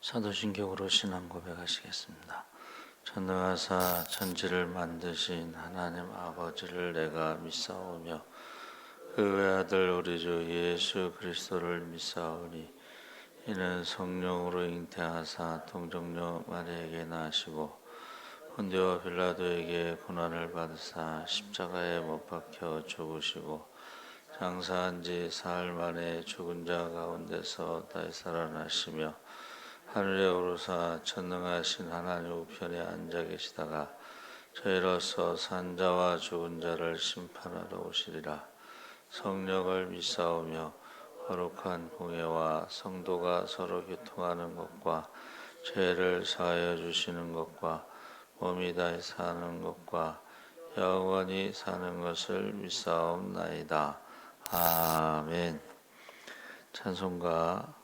사도신경으로 신앙 고백하시겠습니다. 전능하사 천지를 만드신 하나님 아버지를 내가 믿사오며 그 외아들 우리 주 예수 그리스도를 믿사오니 이는 성령으로 잉태하사 동정녀 마리아에게 나시고 본디오 빌라도에게 고난을 받으사 십자가에 못 박혀 죽으시고 장사한 지 사흘 만에 죽은 자 가운데서 다시 살아나시며 하늘에 오르사 전능하신 하나님 우편에 앉아 계시다가 저희로서 산 자와 죽은 자를 심판하러 오시리라. 성령을 믿사오며 거룩한 공예와 성도가 서로 교통하는 것과 죄를 사하여 주시는 것과 몸이 다시 사는 것과 영원히 사는 것을 믿사옵나이다. 아멘. 찬송가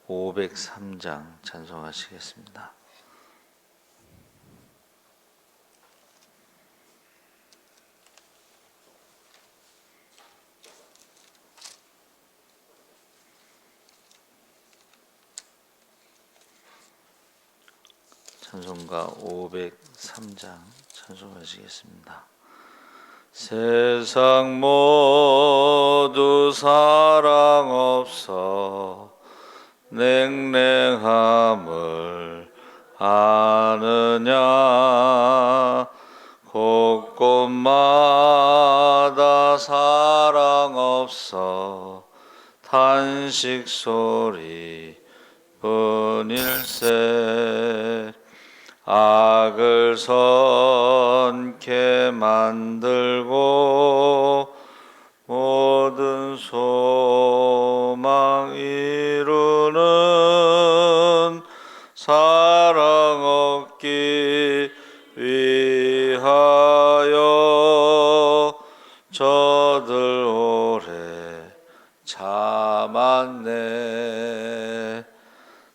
503장 찬송하시겠습니다. 찬송가 503장 찬송하시겠습니다. 세상 모두 사랑 없어 냉랭함을 아느냐 곳곳마다 사랑 없어 탄식 소리 뿐일세 악을 선케 만들고 모든 소망 이루는 사랑 얻기 위하여 저들 오래 참았네.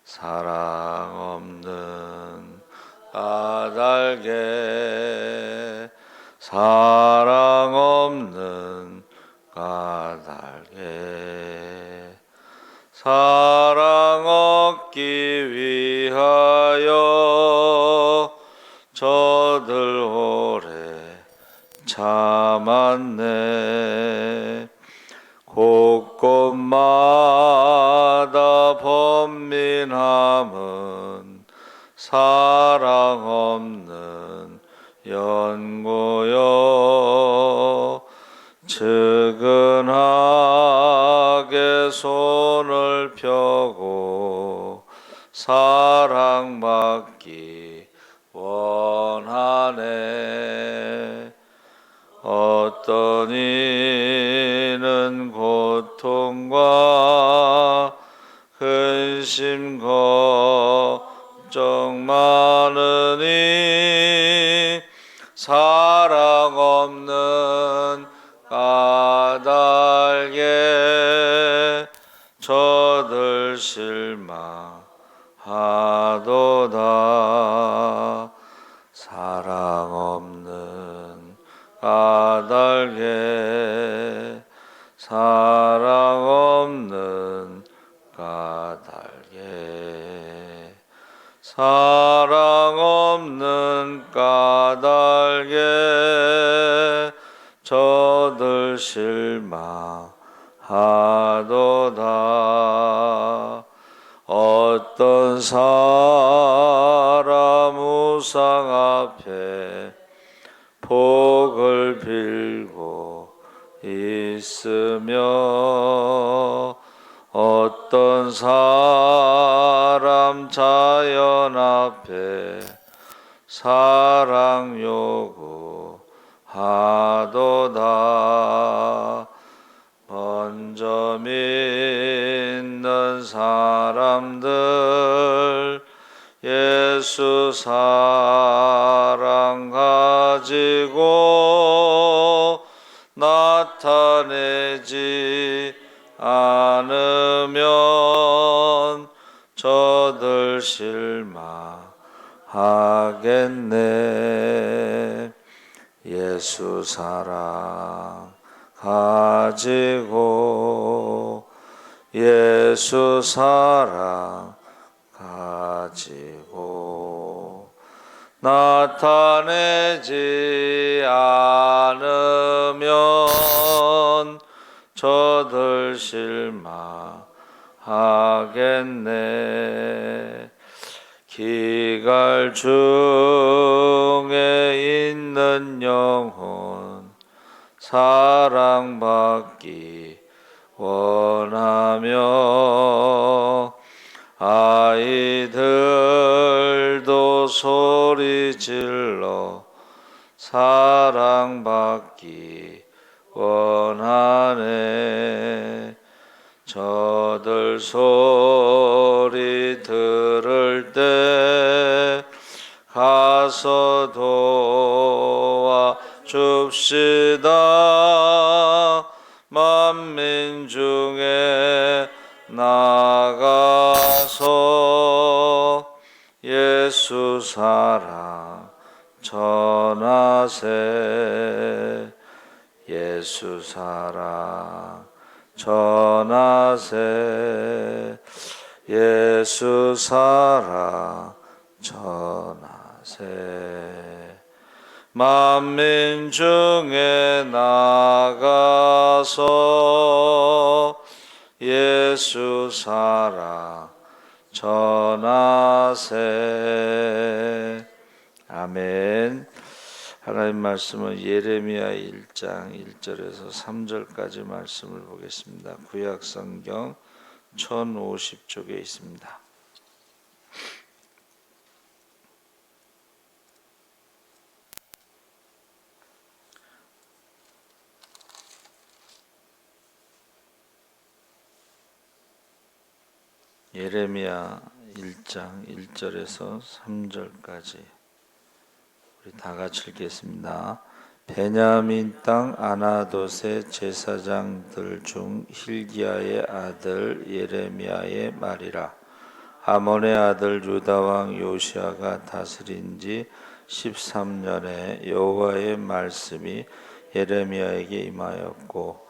사랑 없는 까닭에 사랑 없는 까닭에 사랑 얻기 위하여 저들 오래 참았네. 곳곳마다 번민함은 사랑 없는 연고여 측은하게 손을 펴고 사랑받기 원하네. 어떤 이는 고통과 근심 걱정 많으니 사랑 없는 까닭에 저들 실망하도다. 사랑 없는 까닭에 사랑 없는 까닭에 사랑 없는 까닭에 저들 실망하도다. 어떤 사람 우상 앞에 복을 빌고 있으며 어떤 사람 자연 앞에 사랑 요구하도다. 먼저 믿는 사람들 예수 사랑 가지고 나타내지 않으면 저들 실망하겠네. 예수 사랑 가지고 예수 사랑 가지고 가지고 나타내지 않으면 저들 실망하겠네. 기갈 중에 있는 영혼 사랑받기 원하며 아이들도 소리 질러 사랑받기 원하네. 저들 소리 들을 때 가서 도와 줍시다. 만민 중에 나가서 예수 사랑 전하세. 예수 사랑 전하세. 예수 사랑 전하세. 만민 중에 나가서 예수 사랑 전하세. 아멘. 하나님 말씀은 예레미야 1장 1절에서 3절까지 말씀을 보겠습니다. 구약 성경 1050쪽에 있습니다. 예레미야 1장 1절에서 3절까지 우리 다 같이 읽겠습니다. 베냐민 땅 아나돗의 제사장들 중 hil기야의 아들 예레미야의 말이라. 아몬의 아들 유다 왕 요시야가 다스린 지 13년에 여호와의 말씀이 예레미야에게 임하였고,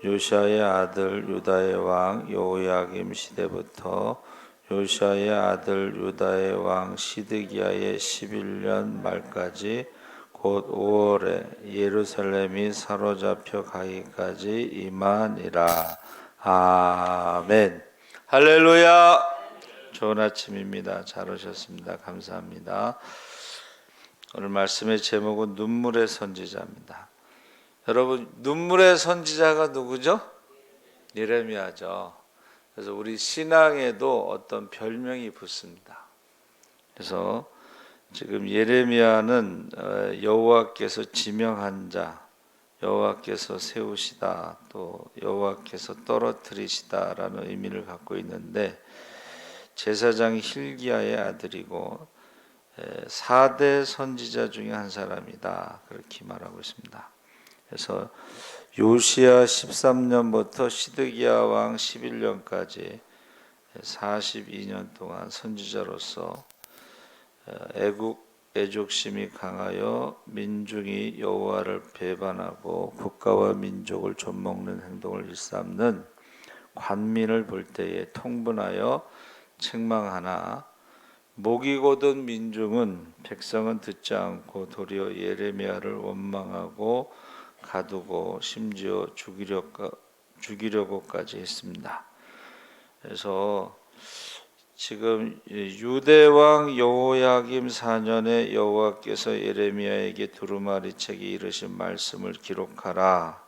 요시야의 아들 유다의 왕 여호야김 시대부터 요시야의 아들 유다의 왕 시드기야의 11년 말까지 곧 5월에 예루살렘이 사로잡혀 가기까지 임하니라. 아멘. 할렐루야. 좋은 아침입니다. 잘 오셨습니다. 감사합니다. 오늘 말씀의 제목은 눈물의 선지자입니다. 여러분, 눈물의 선지자가 누구죠? 예레미야죠. 그래서 우리 신앙에도 어떤 별명이 붙습니다. 그래서 지금 예레미야는 여호와께서 지명한 자, 여호와께서 세우시다, 또 여호와께서 떨어뜨리시다라는 의미를 갖고 있는데, 제사장 hil기야의 아들이고 4대 선지자 중에 한 사람이다, 그렇게 말하고 있습니다. 그래서 요시야 13년부터 시드기야 왕 11년까지 42년 동안 선지자로서 애족심이 강하여 민중이 여호와를 배반하고 국가와 민족을 좀먹는 행동을 일삼는 관민을 볼 때에 통분하여 책망하나, 목이 곧은 민중은, 백성은 듣지 않고 도리어 예레미야를 원망하고 가두고 심지어 죽이려고까지 했습니다. 그래서 지금 유대왕 여호야김 4년에 여호와께서 예레미야에게 두루마리책에 이르신 말씀을 기록하라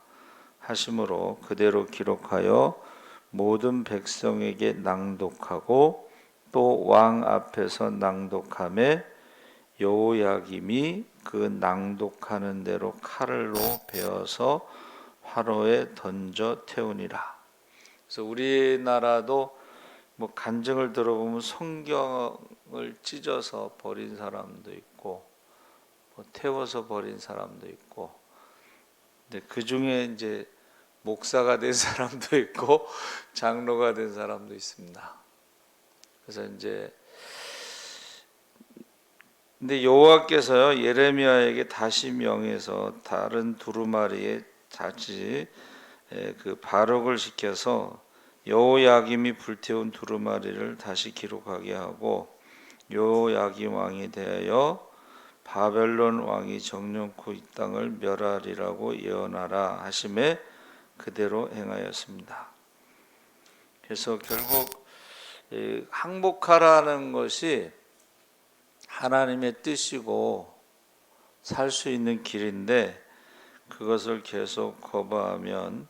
하심으로 그대로 기록하여 모든 백성에게 낭독하고 또 왕 앞에서 낭독하매 여호야김이 그 낭독하는 대로 칼로 베어서 화로에 던져 태우니라. 그래서 우리나라도 뭐 간증을 들어보면 성경을 찢어서 버린 사람도 있고, 뭐 태워서 버린 사람도 있고, 근데 그 중에 이제 목사가 된 사람도 있고 장로가 된 사람도 있습니다. 그래서 이제 근데 여호와께서요 예레미야에게 다시 명해서 다른 두루마리에 다시 그 발옥을 시켜서 여호야김이 불태운 두루마리를 다시 기록하게 하고, 요야긴 왕에 대하여 바벨론 왕이 정령코 이 땅을 멸하리라고 예언하라 하심에 그대로 행하였습니다. 그래서 결국 항복하라는 것이 하나님의 뜻이고 살 수 있는 길인데 그것을 계속 거부하면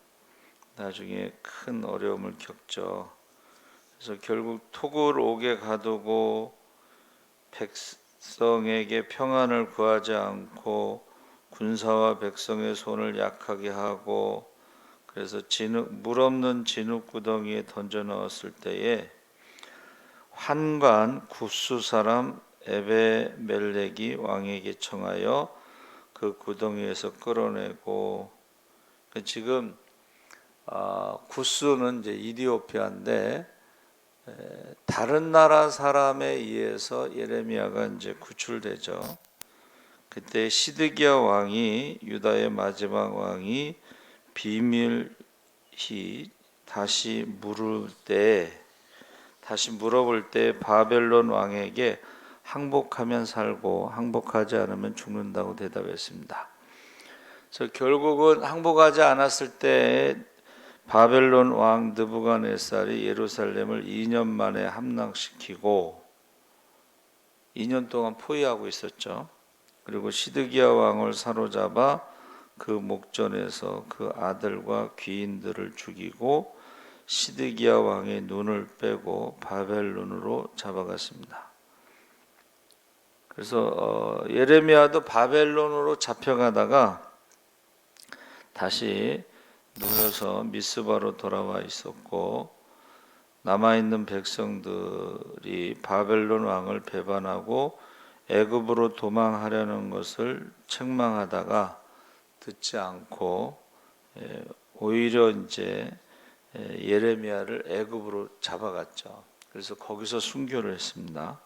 나중에 큰 어려움을 겪죠. 그래서 결국 톡을 옥에 가두고 백성에게 평안을 구하지 않고 군사와 백성의 손을 약하게 하고 그래서 물 없는 진흙 구덩이에 던져 넣었을 때에 환관 구스 사람 에베멜렉이 왕에게 청하여 그 구덩이에서 끌어내고 지금 구스는 이제 이디오피아인데 다른 나라 사람에 의해서 예레미야가 이제 구출되죠. 그때 시드기야 왕이 유다의 마지막 왕이 비밀히 다시 물어볼 때 바벨론 왕에게 항복하면 살고 항복하지 않으면 죽는다고 대답했습니다. 그래서 결국은 항복하지 않았을 때 바벨론 왕 느부갓네살이 예루살렘을 2년 만에 함락시키고 2년 동안 포위하고 있었죠. 그리고 시드기야 왕을 사로잡아 그 목전에서 그 아들과 귀인들을 죽이고 시드기야 왕의 눈을 빼고 바벨론으로 잡아갔습니다. 그래서 예레미야도 바벨론으로 잡혀가다가 다시 누워서 미스바로 돌아와 있었고 남아있는 백성들이 바벨론 왕을 배반하고 애굽으로 도망하려는 것을 책망하다가 듣지 않고 오히려 이제 예레미야를 애굽으로 잡아갔죠. 그래서 거기서 순교를 했습니다.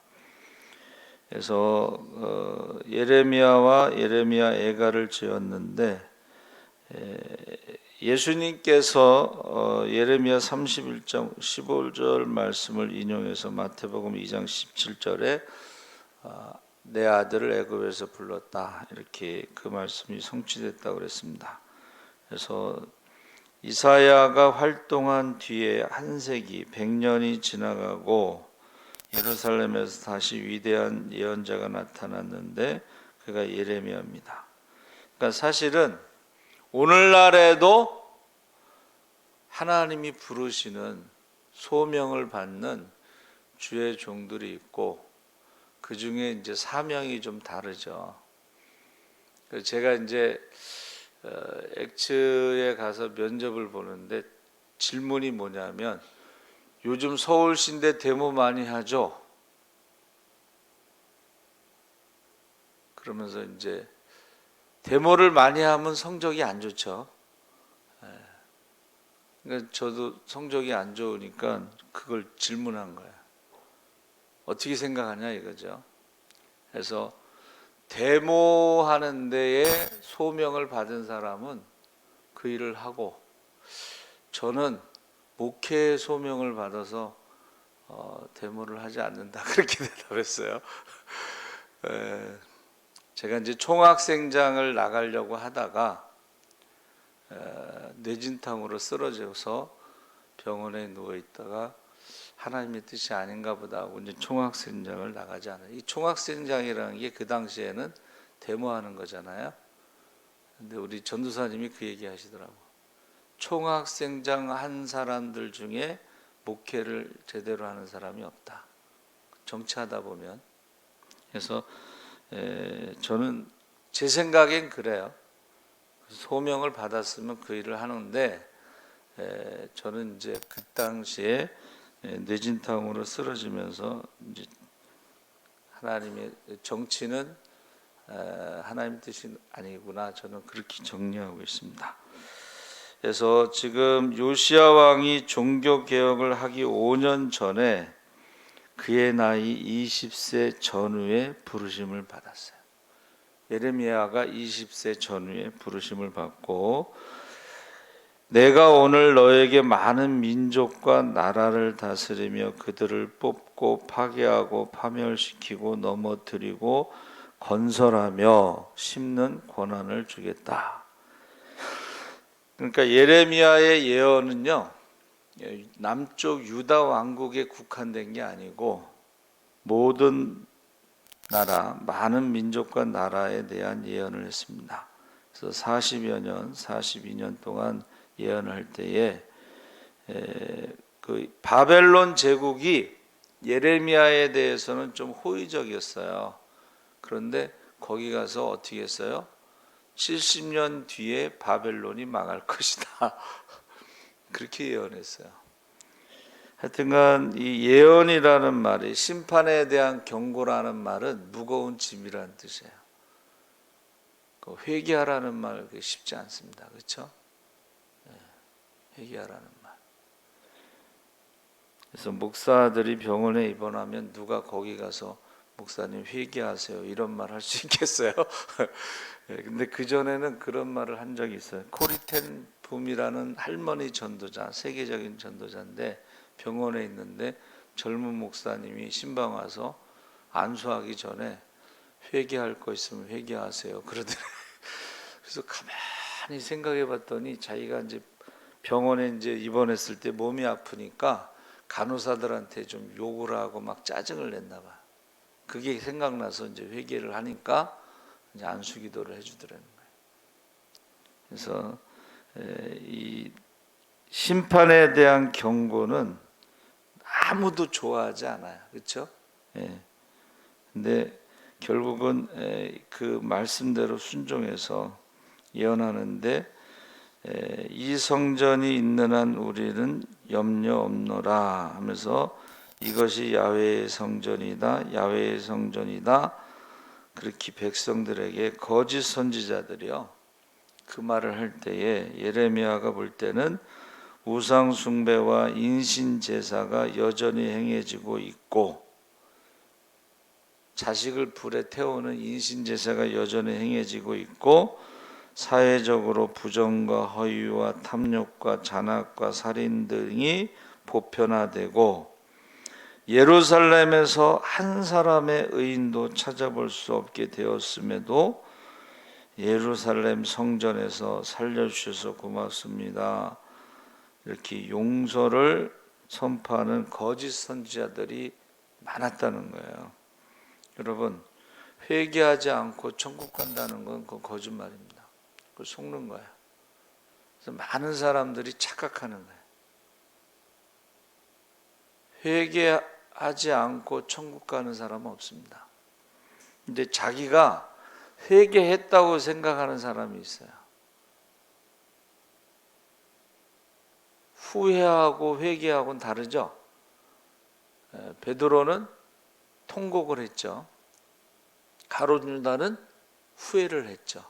그래서 예레미야와 예레미야 애가를 지었는데 예수님께서 예레미야 31장 15절 말씀을 인용해서 마태복음 2장 17절에 내 아들을 애굽에서 불렀다 이렇게 그 말씀이 성취됐다고 그랬습니다. 그래서 이사야가 활동한 뒤에 한 세기 100년이 지나가고 예루살렘에서 다시 위대한 예언자가 나타났는데 그가 예레미야입니다. 그러니까 사실은 오늘날에도 하나님이 부르시는 소명을 받는 주의 종들이 있고 그 중에 이제 사명이 좀 다르죠. 제가 이제 엑츠에 가서 면접을 보는데 질문이 뭐냐면 요즘 서울시인데 데모 많이 하죠. 그러면서 이제 데모를 많이 하면 성적이 안 좋죠. 그러니까 저도 성적이 안 좋으니까 그걸 질문한 거예요. 어떻게 생각하냐 이거죠. 그래서 데모하는 데에 소명을 받은 사람은 그 일을 하고 저는 목회의 소명을 받아서 데모를 하지 않는다 그렇게 대답했어요. 제가 이제 총학생장을 나가려고 하다가 뇌진탕으로 쓰러져서 병원에 누워 있다가 하나님의 뜻이 아닌가 보다 하고 이제 총학생장을 나가지 않아요. 이 총학생장이라는 게 그 당시에는 데모하는 거잖아요. 근데 우리 전도사님이 그 얘기 하시더라고. 총학생장 한 사람들 중에 목회를 제대로 하는 사람이 없다. 정치하다 보면. 그래서 저는 제 생각엔 그래요. 소명을 받았으면 그 일을 하는데 저는 이제 그 당시에 뇌진탕으로 쓰러지면서 이제 하나님의 정치는 하나님 뜻이 아니구나 저는 그렇게 정리하고 있습니다. 그래서 지금 요시야 왕이 종교 개혁을 하기 5년 전에 그의 나이 20세 전후에 부르심을 받았어요. 예레미야가 20세 전후에 부르심을 받고 내가 오늘 너에게 많은 민족과 나라를 다스리며 그들을 뽑고 파괴하고 파멸시키고 넘어뜨리고 건설하며 심는 권한을 주겠다. 그러니까 예레미야의 예언은요, 남쪽 유다 왕국에 국한된 게 아니고 모든 나라, 많은 민족과 나라에 대한 예언을 했습니다. 그래서 40여 년, 42년 동안 예언을 할 때에 그 바벨론 제국이 예레미야에 대해서는 좀 호의적이었어요. 그런데 거기 가서 어떻게 했어요? 70년 뒤에 바벨론이 망할 것이다. 그렇게 예언했어요. 하여튼간 이 예언이라는 말이, 심판에 대한 경고라는 말은 무거운 짐이라는 뜻이에요. 회개하라는 말 쉽지 않습니다. 그렇죠? 회개하라는 말. 그래서 목사들이 병원에 입원하면 누가 거기 가서 목사님 회개하세요 이런 말 할 수 있겠어요? 근데 그전에는 그런 말을 한 적이 있어요. 코리텐 붐이라는 할머니 전도자, 세계적인 전도자인데 병원에 있는데 젊은 목사님이 신방 와서 안수하기 전에 회개할 거 있으면 회개하세요 그러더래요. 그래서 가만히 생각해 봤더니 자기가 이제 병원에 이제 입원했을 때 몸이 아프니까 간호사들한테 좀 욕을 하고 막 짜증을 냈나 봐. 그게 생각나서 이제 회개를 하니까 이제 안수기도를 해주더라는 거예요. 그래서 이 심판에 대한 경고는 아무도 좋아하지 않아요. 그렇죠? 근데 결국은 그 말씀대로 순종해서 예언하는데, 이 성전이 있는 한 우리는 염려 없노라 하면서 이것이 야훼의 성전이다, 야훼의 성전이다. 그렇게 백성들에게 거짓 선지자들이요 그 말을 할 때에 예레미야가 볼 때는 우상 숭배와 인신 제사가 여전히 행해지고 있고, 자식을 불에 태우는 인신 제사가 여전히 행해지고 있고, 사회적으로 부정과 허위와 탐욕과 잔악과 살인 등이 보편화되고, 예루살렘에서 한 사람의 의인도 찾아볼 수 없게 되었음에도 예루살렘 성전에서 살려주셔서 고맙습니다, 이렇게 용서를 선포하는 거짓 선지자들이 많았다는 거예요. 여러분, 회개하지 않고 천국 간다는 건 그건 거짓말입니다. 그걸 속는 거예요. 그래서 많은 사람들이 착각하는 거예요. 회개하지 않고 천국 가는 사람은 없습니다. 근데 자기가 회개했다고 생각하는 사람이 있어요. 후회하고 회개하고는 다르죠. 베드로는 통곡을 했죠. 가룟 유다는 후회를 했죠.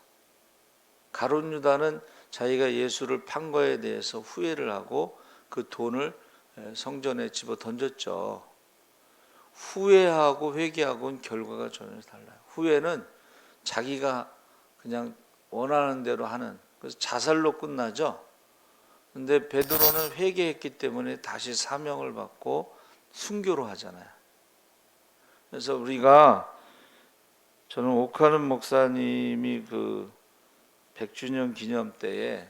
가룟 유다는 자기가 예수를 판 거에 대해서 후회를 하고 그 돈을 성전에 집어 던졌죠. 후회하고 회개하고는 결과가 전혀 달라요. 후회는 자기가 그냥 원하는 대로 하는, 그래서 자살로 끝나죠. 근데 베드로는 회개했기 때문에 다시 사명을 받고 순교로 하잖아요. 그래서 우리가, 저는 오카는 목사님이 그 100주년 기념 때에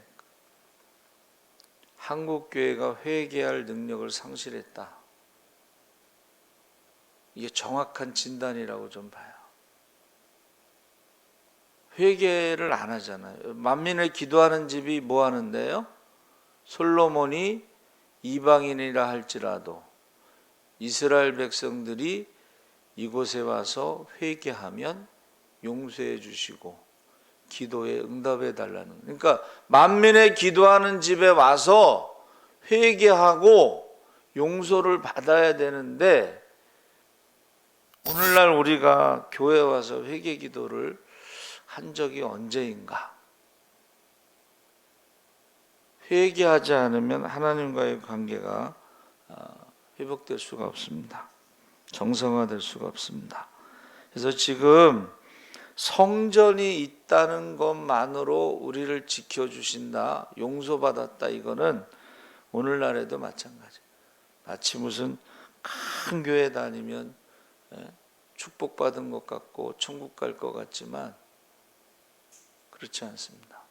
한국 교회가 회개할 능력을 상실했다, 이게 정확한 진단이라고 좀 봐요. 회개를 안 하잖아요. 만민을 기도하는 집이 뭐 하는데요? 솔로몬이 이방인이라 할지라도 이스라엘 백성들이 이곳에 와서 회개하면 용서해 주시고 기도에 응답해 달라는, 그러니까 만민의 기도하는 집에 와서 회개하고 용서를 받아야 되는데, 오늘날 우리가 교회 와서 회개 기도를 한 적이 언제인가? 회개하지 않으면 하나님과의 관계가 회복될 수가 없습니다. 정상화될 수가 없습니다. 그래서 지금 성전이 있다는 것만으로 우리를 지켜주신다, 용서받았다, 이거는 오늘날에도 마찬가지. 마치 무슨 큰 교회 다니면 축복받은 것 같고 천국 갈 것 같지만 그렇지 않습니다.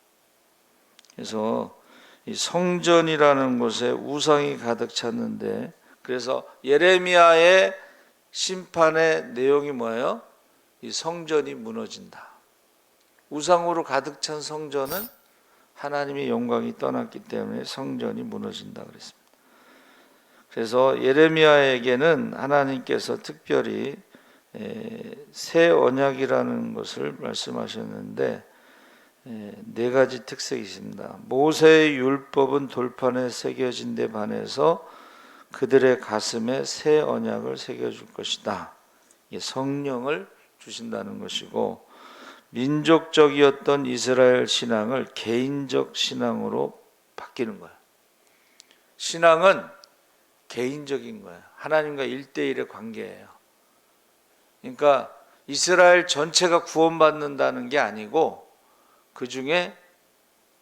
그래서 이 성전이라는 곳에 우상이 가득 찼는데, 그래서 예레미야의 심판의 내용이 뭐예요? 이 성전이 무너진다. 우상으로 가득 찬 성전은 하나님의 영광이 떠났기 때문에 성전이 무너진다 그랬습니다. 그래서 예레미야에게는 하나님께서 특별히 새 언약이라는 것을 말씀하셨는데, 네 가지 특색이 있습니다. 모세의 율법은 돌판에 새겨진 데 반해서 그들의 가슴에 새 언약을 새겨줄 것이다. 성령을 주신다는 것이고, 민족적이었던 이스라엘 신앙을 개인적 신앙으로 바뀌는 거예요. 신앙은 개인적인 거예요. 하나님과 1대1의 관계예요. 그러니까 이스라엘 전체가 구원받는다는 게 아니고, 그 중에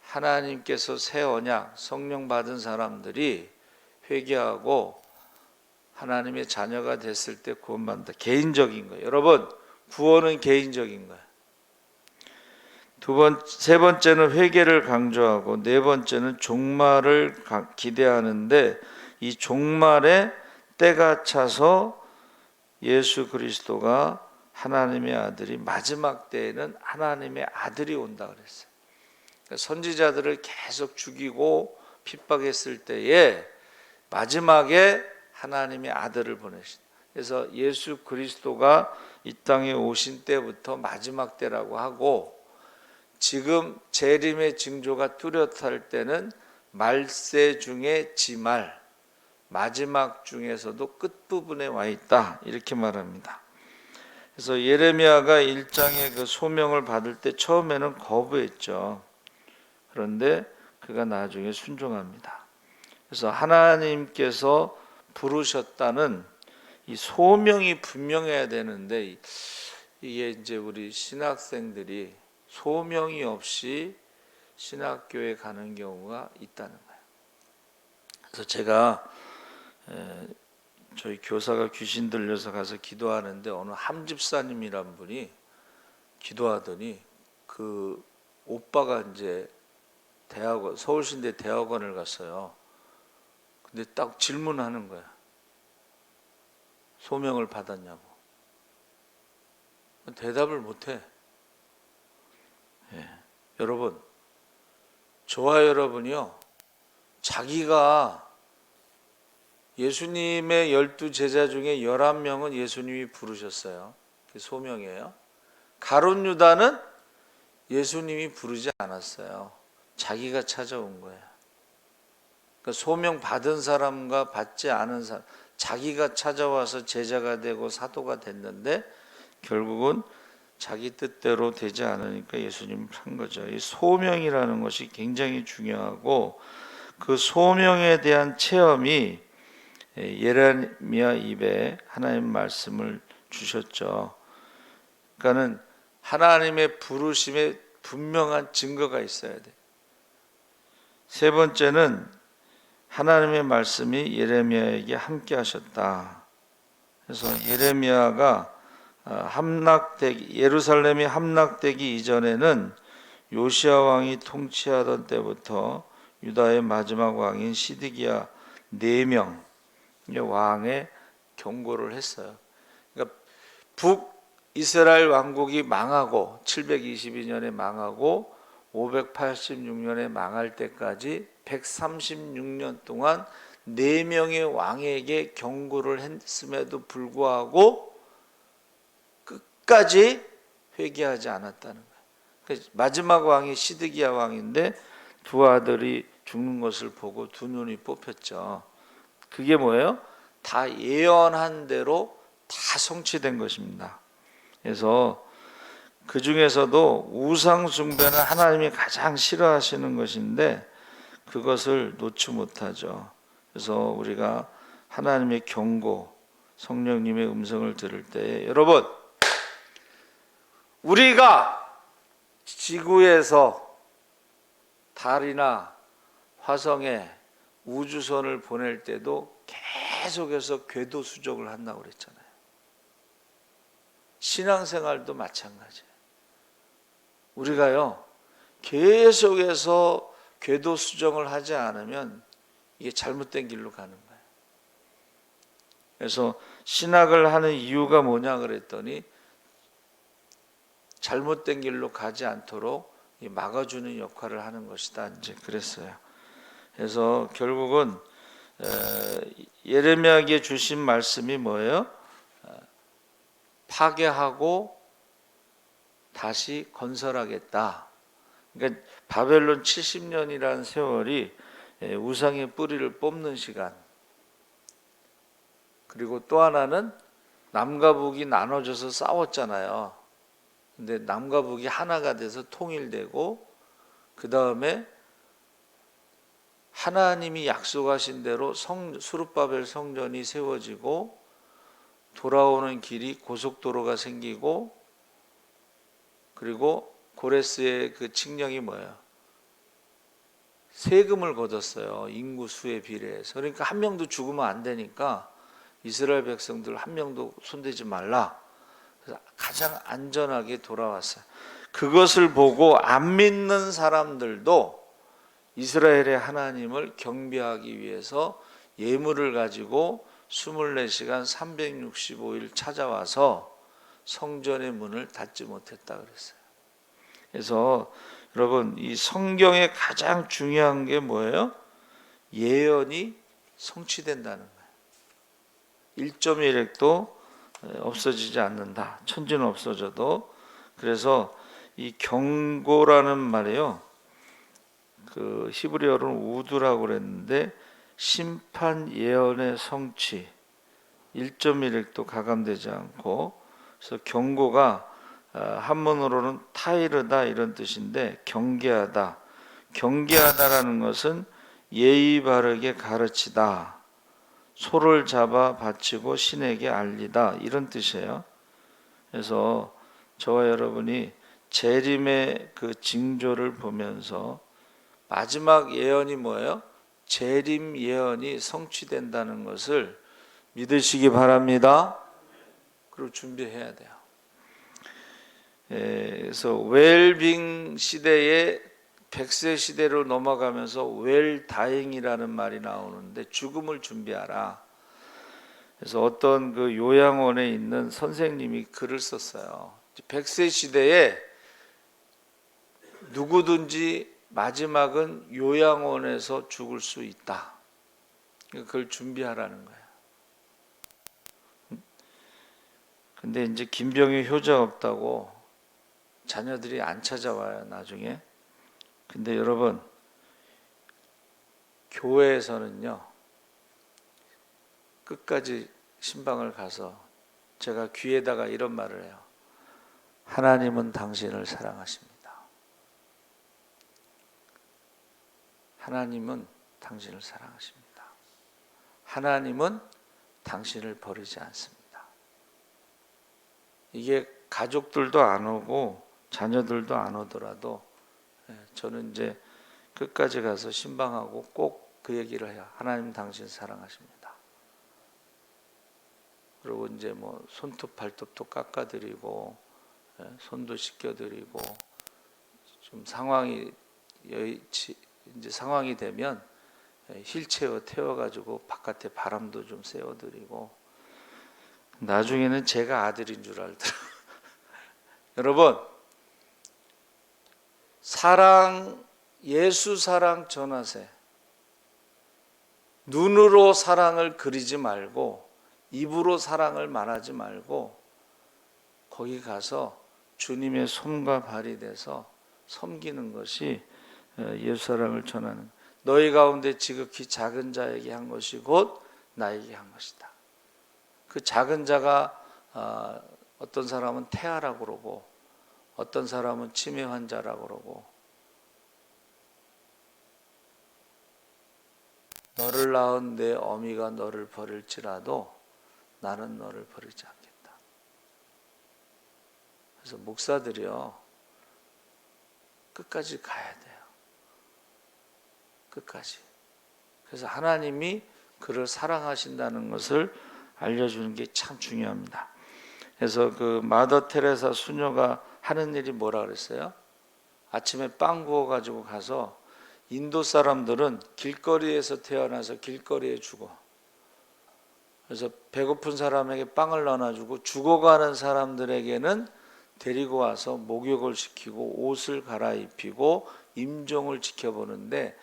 하나님께서 새 언약, 성령 받은 사람들이 회개하고 하나님의 자녀가 됐을 때 구원받는다. 개인적인 거예요. 여러분, 구원은 개인적인 거예요. 세 번째는 회개를 강조하고, 네 번째는 종말을 기대하는데, 이 종말에 때가 차서 예수 그리스도가 하나님의 아들이, 마지막 때에는 하나님의 아들이 온다 그랬어요. 그러니까 선지자들을 계속 죽이고 핍박했을 때에 마지막에 하나님의 아들을 보내신다. 그래서 예수 그리스도가 이 땅에 오신 때부터 마지막 때라고 하고, 지금 재림의 징조가 뚜렷할 때는 말세 중에 지말, 마지막 중에서도 끝부분에 와 있다, 이렇게 말합니다. 그래서 예레미야가 1장의 그 소명을 받을 때 처음에는 거부했죠. 그런데 그가 나중에 순종합니다. 그래서 하나님께서 부르셨다는 이 소명이 분명해야 되는데, 이게 이제 우리 신학생들이 소명이 없이 신학교에 가는 경우가 있다는 거예요. 그래서 제가 저희 교사가 귀신 들려서 가서 기도하는데, 어느 함집사님이란 분이 기도하더니 그 오빠가 이제 대학원, 서울신대 대학원을 갔어요. 근데 딱 질문하는 거야. 소명을 받았냐고. 대답을 못해. 여러분, 저와 여러분이요, 자기가 예수님의 12제자 중에 11명은 예수님이 부르셨어요. 그게 소명이에요. 가룟 유다는 예수님이 부르지 않았어요. 자기가 찾아온 거예요. 그러니까 소명 받은 사람과 받지 않은 사람, 자기가 찾아와서 제자가 되고 사도가 됐는데 결국은 자기 뜻대로 되지 않으니까 예수님을 한 거죠. 이 소명이라는 것이 굉장히 중요하고, 그 소명에 대한 체험이 예레미야 입에 하나님 말씀을 주셨죠. 그러니까는 하나님의 부르심에 분명한 증거가 있어야 돼. 세 번째는 하나님의 말씀이 예레미야에게 함께 하셨다. 그래서 예레미야가 예루살렘이 함락되기 이전에는 요시야 왕이 통치하던 때부터 유다의 마지막 왕인 시드기야 4명 왕의 경고를 했어요. 그러니까 북이스라엘 왕국이 망하고 722년에 망하고 586년에 망할 때까지 136년 동안 4명의 왕에게 경고를 했음에도 불구하고 끝까지 회개하지 않았다는 거예요. 마지막 왕이 시드기야 왕인데 두 아들이 죽는 것을 보고 두 눈이 뽑혔죠. 그게 뭐예요? 다 예언한 대로 다 성취된 것입니다. 그래서 그 중에서도 우상 숭배는 하나님이 가장 싫어하시는 것인데 그것을 놓지 못하죠. 그래서 우리가 하나님의 경고, 성령님의 음성을 들을 때, 여러분, 우리가 지구에서 달이나 화성에 우주선을 보낼 때도 계속해서 궤도 수정을 한다고 그랬잖아요. 신앙생활도 마찬가지예요. 우리가요, 계속해서 궤도 수정을 하지 않으면 이게 잘못된 길로 가는 거예요. 그래서 신학을 하는 이유가 뭐냐 그랬더니 잘못된 길로 가지 않도록 막아주는 역할을 하는 것이다, 이제 그랬어요. 그래서 결국은 예레미야에게 주신 말씀이 뭐예요? 파괴하고 다시 건설하겠다. 그러니까 바벨론 70년이라는 세월이 우상의 뿌리를 뽑는 시간. 그리고 또 하나는 남과 북이 나눠져서 싸웠잖아요. 근데 남과 북이 하나가 돼서 통일되고, 그 다음에 하나님이 약속하신 대로 수룹바벨 성전이 세워지고, 돌아오는 길이 고속도로가 생기고, 그리고 고레스의 그 칙령이 뭐예요? 세금을 걷었어요. 인구 수에 비례해서. 그러니까 한 명도 죽으면 안 되니까 이스라엘 백성들 한 명도 손대지 말라. 그래서 가장 안전하게 돌아왔어요. 그것을 보고 안 믿는 사람들도 이스라엘의 하나님을 경배하기 위해서 예물을 가지고 24시간 365일 찾아와서 성전의 문을 닫지 못했다 그랬어요. 그래서 여러분, 이 성경의 가장 중요한 게 뭐예요? 예언이 성취된다는 거예요. 1.1핵도 없어지지 않는다. 천지는 없어져도. 그래서 이 경고라는 말이에요. 그 히브리어로는 우두라고 그랬는데, 심판 예언의 성취, 1.1핵도 가감되지 않고, 그래서 경고가 한문으로는 타이르다 이런 뜻인데, 경계하다. 경계하다라는 것은 예의 바르게 가르치다, 소를 잡아 바치고 신에게 알리다, 이런 뜻이에요. 그래서 저와 여러분이 재림의 그 징조를 보면서 마지막 예언이 뭐예요? 재림 예언이 성취된다는 것을 믿으시기 바랍니다. 그리고 준비해야 돼요. 그래서 웰빙 시대에 100세 시대로 넘어가면서 웰다잉이라는 말이 나오는데, 죽음을 준비하라. 그래서 어떤 그 요양원에 있는 선생님이 글을 썼어요. 100세 시대에 누구든지 마지막은 요양원에서 죽을 수 있다. 그걸 준비하라는 거예요. 근데 이제 김병희 효자 없다고 자녀들이 안 찾아와요, 나중에. 근데 여러분, 교회에서는요, 끝까지 신방을 가서 제가 귀에다가 이런 말을 해요. 하나님은 당신을 사랑하십니다. 하나님은 당신을 사랑하십니다. 하나님은 당신을 버리지 않습니다. 이게 가족들도 안 오고 자녀들도 안 오더라도 저는 이제 끝까지 가서 신방하고 꼭 그 얘기를 해요. 하나님 당신 사랑하십니다. 그리고 이제 뭐 손톱 발톱도 깎아드리고 손도 씻겨드리고, 좀 상황이 이제 상황이 되면 휠체어 태워가지고 바깥에 바람도 좀 쐬어드리고, 나중에는 제가 아들인 줄 알더라고요. 여러분, 사랑, 예수 사랑 전하세. 눈으로 사랑을 그리지 말고 입으로 사랑을 말하지 말고 거기 가서 주님의 손과 발이 돼서 섬기는 것이 예수 사랑을 전하는, 너희 가운데 지극히 작은 자에게 한 것이 곧 나에게 한 것이다. 그 작은 자가 어떤 사람은 태아라고 그러고 어떤 사람은 치매 환자라고 그러고, 너를 낳은 내 어미가 너를 버릴지라도 나는 너를 버리지 않겠다. 그래서 목사들이요, 끝까지 가야 돼요. 끝까지. 그래서 하나님이 그를 사랑하신다는 것을 알려주는 게 참 중요합니다. 그래서 그 마더 테레사 수녀가 하는 일이 뭐라 그랬어요? 아침에 빵 구워 가지고 가서 인도 사람들은 길거리에서 태어나서 길거리에 죽어. 그래서 배고픈 사람에게 빵을 나눠주고 죽어가는 사람들에게는 데리고 와서 목욕을 시키고 옷을 갈아입히고 임종을 지켜보는데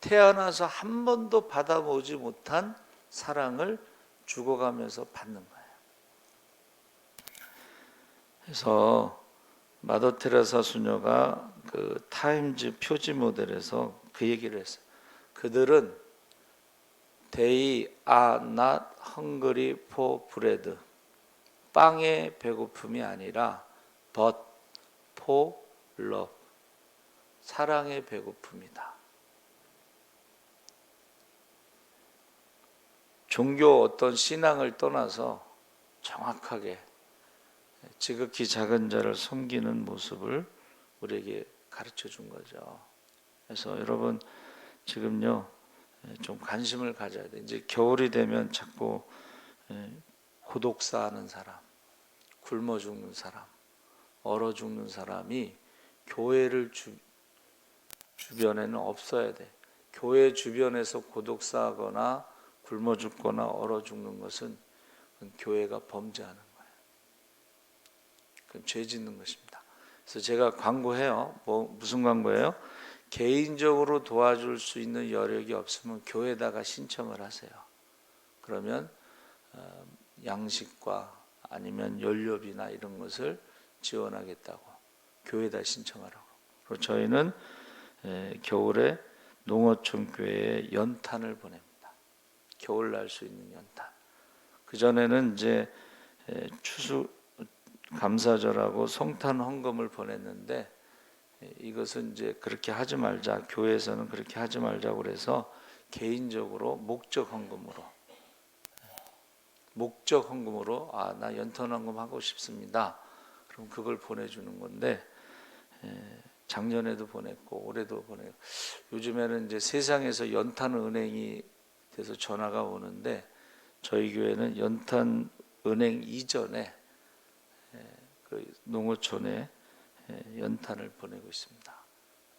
태어나서 한 번도 받아보지 못한 사랑을 죽어가면서 받는 거예요. 그래서 마더 테레사 수녀가 그 타임즈 표지 모델에서 그 얘기를 했어요. 그들은 They are not hungry for bread. 빵의 배고픔이 아니라 but for love. 사랑의 배고픔이다. 종교 어떤 신앙을 떠나서 정확하게 지극히 작은 자를 섬기는 모습을 우리에게 가르쳐 준 거죠. 그래서 여러분 지금요 좀 관심을 가져야 돼. 이제 겨울이 되면 자꾸 고독사하는 사람, 굶어 죽는 사람, 얼어 죽는 사람이 교회를 주변에는 없어야 돼. 교회 주변에서 고독사하거나 굶어 죽거나 얼어 죽는 것은 교회가 범죄하는 거예요. 그럼 죄 짓는 것입니다. 그래서 제가 광고해요. 무슨 광고예요? 개인적으로 도와줄 수 있는 여력이 없으면 교회에다가 신청을 하세요. 그러면 양식과 아니면 연료비나 이런 것을 지원하겠다고 교회에다 신청하라고. 그리고 저희는 겨울에 농어촌 교회에 연탄을 보냅니다. 겨울 날 수 있는 연탄. 그 전에는 이제 추수 감사절하고 성탄 헌금을 보냈는데 이것은 이제 그렇게 하지 말자. 교회에서는 그렇게 하지 말자고 그래서 개인적으로 목적 헌금으로 나 연탄 헌금 하고 싶습니다. 그럼 그걸 보내주는 건데 작년에도 보냈고 올해도 보내고 요즘에는 이제 세상에서 연탄 은행이 돼서 전화가 오는데 저희 교회는 연탄 은행 이전에 그 농어촌에 연탄을 보내고 있습니다.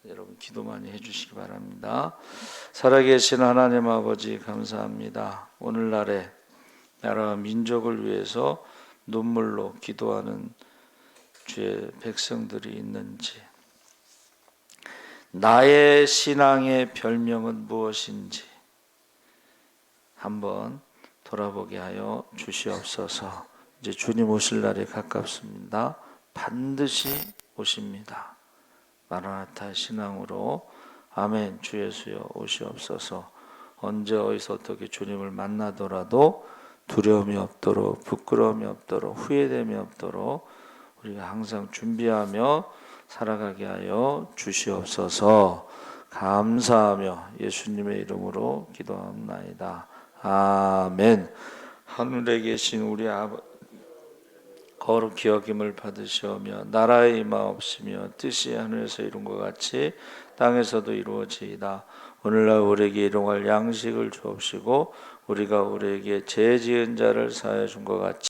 여러분 기도 많이 해주시기 바랍니다. 살아계신 하나님 아버지 감사합니다. 오늘날에 나라와 민족을 위해서 눈물로 기도하는 주의 백성들이 있는지, 나의 신앙의 별명은 무엇인지 한번 돌아보게 하여 주시옵소서. 이제 주님 오실 날이 가깝습니다. 반드시 오십니다. 마라나타 신앙으로 아멘. 주 예수여 오시옵소서. 언제 어디서 어떻게 주님을 만나더라도 두려움이 없도록, 부끄러움이 없도록, 후회됨이 없도록 우리가 항상 준비하며 살아가게 하여 주시옵소서. 감사하며 예수님의 이름으로 기도합나이다. 아멘. 하늘에 계신 우리 아버지 거룩히 여김을 받으시오며 나라의 임하옵시며 뜻이 하늘에서 이룬 것 같이 땅에서도 이루어지이다. 오늘날 우리에게 일용할 양식을 주옵시고 우리가 우리에게 죄 지은 자를 사하여 준 것 같이